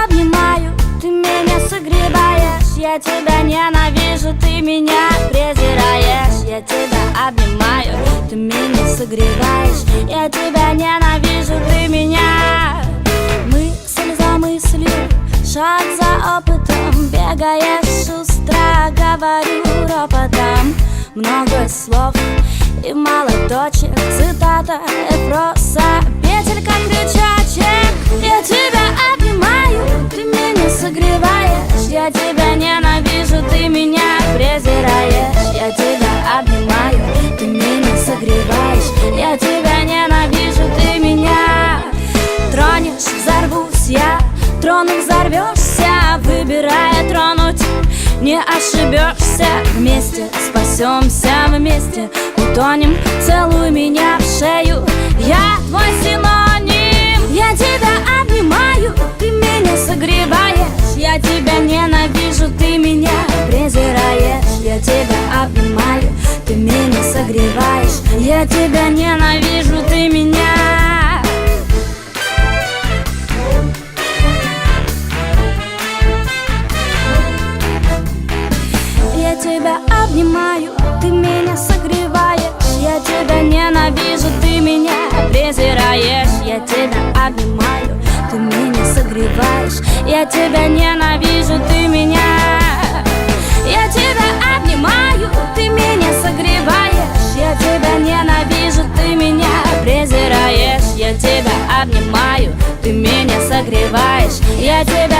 обнимаю, ты меня согреваешь. Я тебя ненавижу, ты меня презираешь. Я тебя обнимаю, ты меня согреваешь. Я тебя ненавижу, ты меня. Мысль за мыслью, шаг за опытом, бегаешь шустро, говорю ропотом. Много слов и мало точек, цитата Эфроса, петелька крючочек. Я тебя обнимаю, ты меня согреваешь. Я тебя ненавижу, ты меня презираешь. Я тебя обнимаю, ты меня согреваешь. Я тебя ненавижу, ты меня. Тронешь, взорвусь я, трону, взорвешься. Выбирая тронуть, не ошибешься. Вместе спасемся, вместе утонем. Целуй меня в шею, я твой синоним. Я тебя обнимаю, ты меня согреваешь. Я тебя ненавижу, ты меня презираешь. Я тебя обнимаю, ты меня согреваешь. Я тебя ненавижу, ты меня. Я тебя обнимаю, ты меня согреваешь. Я тебя ненавижу, ты меня презираешь. Я тебя обнимаю, ты меня согреваешь. Я тебя ненавижу, ты меня. Я тебя обнимаю, ты меня согреваешь. Я тебя ненавижу, ты меня презираешь. Я тебя обнимаю, ты меня согреваешь. Я тебя